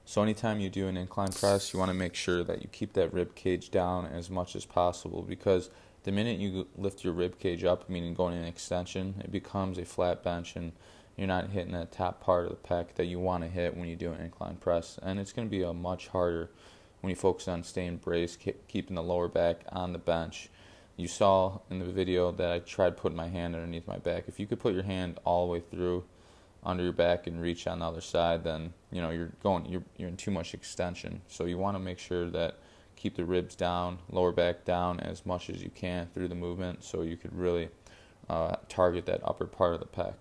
So anytime you do an incline press, you want to make sure that you keep that rib cage down as much as possible, because the minute you lift your rib cage up, meaning going in extension, it becomes a flat bench and you're not hitting that top part of the pec that you want to hit when you do an incline press. And it's going to be a much harder when you focus on staying braced, keeping the lower back on the bench. You saw in the video that I tried putting my hand underneath my back. If you could put your hand all the way through under your back and reach on the other side, then you're in too much extension. So you want to make sure that keep the ribs down, lower back down as much as you can through the movement, so you could really target that upper part of the pec.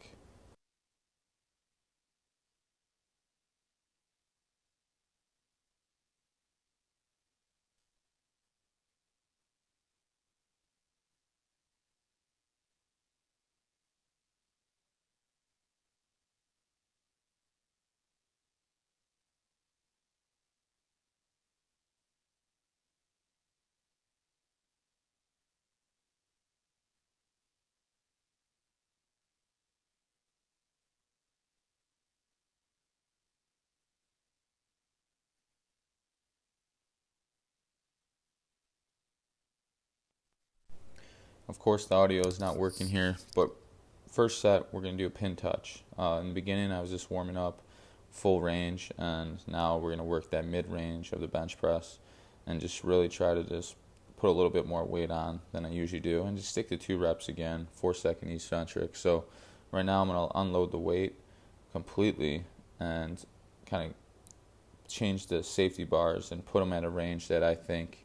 Of course, the audio is not working here, but first set we're going to do a pin touch. In the beginning I was just warming up full range, and now we're going to work that mid range of the bench press and just really try to just put a little bit more weight on than I usually do, and just stick to 2 reps again, 4-second eccentric. So right now I'm going to unload the weight completely and kind of change the safety bars and put them at a range that I think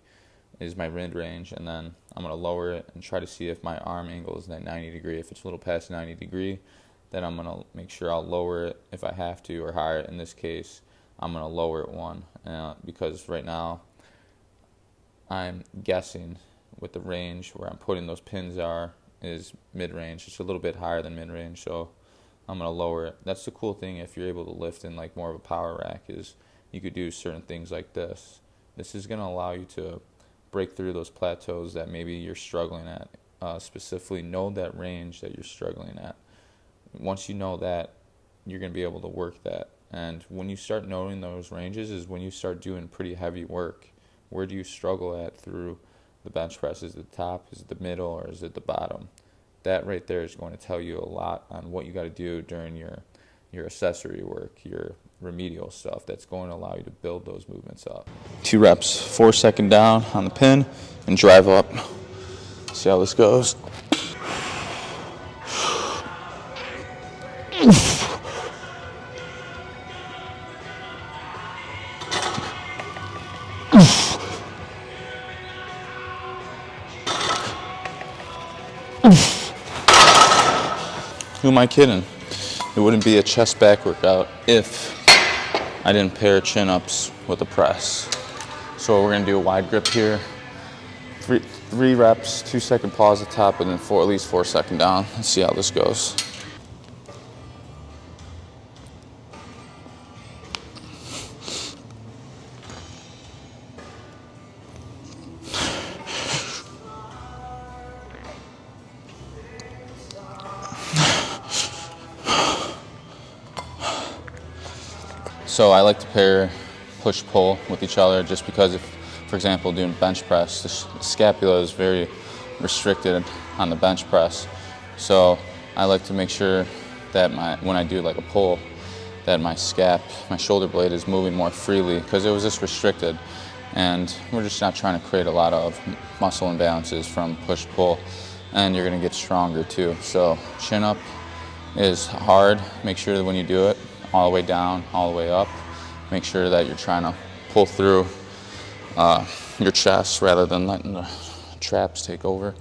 is my mid range, and then I'm going to lower it and try to see if my arm angle is at 90 degree. If it's a little past 90 degree, then I'm going to make sure I'll lower it if I have to, or higher. In this case, I'm going to lower it 1, because right now I'm guessing with the range where I'm putting those pins are is mid-range. It's a little bit higher than mid-range, so I'm going to lower it. That's the cool thing if you're able to lift in like more of a power rack, is you could do certain things like this. This is going to allow you to break through those plateaus that maybe you're struggling at. Specifically, know that range that you're struggling at. Once you know that, you're going to be able to work that. And when you start knowing those ranges is when you start doing pretty heavy work. Where do you struggle at through the bench press? Is it the top, is it the middle, or is it the bottom? That right there is going to tell you a lot on what you got to do during your accessory work, your remedial stuff that's going to allow you to build those movements up. 2 reps, 4-second down on the pin and drive up. See how this goes. Who am I kidding? It wouldn't be a chest back workout if I didn't pair chin-ups with a press. So we're going to do a wide grip here. 3 reps, 2-second pause at the top, and then at least 4-second down. Let's see how this goes. So I like to pair push-pull with each other, just because if, for example, doing bench press, the scapula is very restricted on the bench press. So I like to make sure that when I do like a pull, that my shoulder blade is moving more freely, because it was just restricted. And we're just not trying to create a lot of muscle imbalances from push-pull, and you're gonna get stronger too. So chin up is hard. Make sure that when you do it, all the way down, all the way up, make sure that you're trying to pull through your chest rather than letting the traps take over.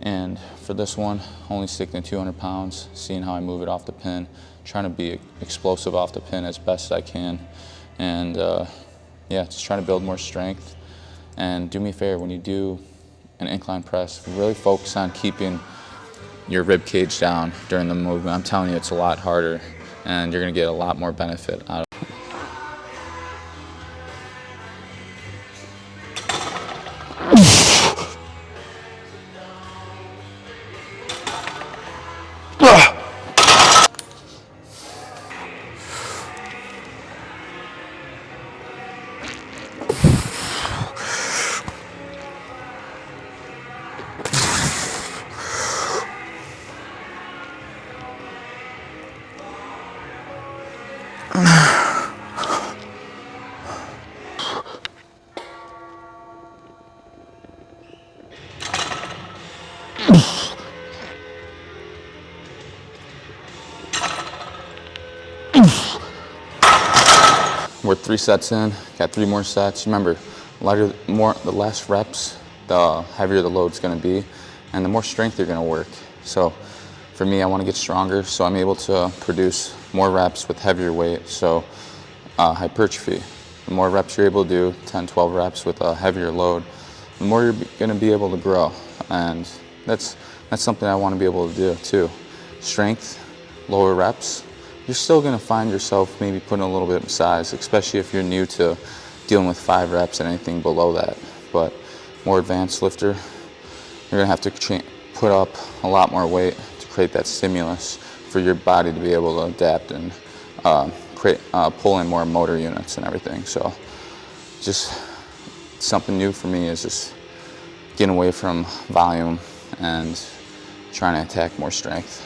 And for this one, only sticking to 200 pounds, seeing how I move it off the pin, trying to be explosive off the pin as best I can. And yeah, just trying to build more strength. And do me a favor, when you do an incline press, really focus on keeping your rib cage down during the movement. I'm telling you, it's a lot harder, and you're gonna get a lot more benefit out of it. we're 3 sets in, got 3 more sets. Remember, the less reps, the heavier the load's gonna be, and the more strength you're gonna work. So for me, I wanna get stronger, so I'm able to produce more reps with heavier weight, so hypertrophy. The more reps you're able to do, 10, 12 reps with a heavier load, the more you're gonna be able to grow. And that's something I wanna be able to do too. Strength, lower reps, you're still gonna find yourself maybe putting a little bit of size, especially if you're new to dealing with 5 reps and anything below that. But more advanced lifter, you're gonna have to put up a lot more weight to create that stimulus for your body to be able to adapt and pull in more motor units and everything. So just something new for me is just getting away from volume and trying to attack more strength.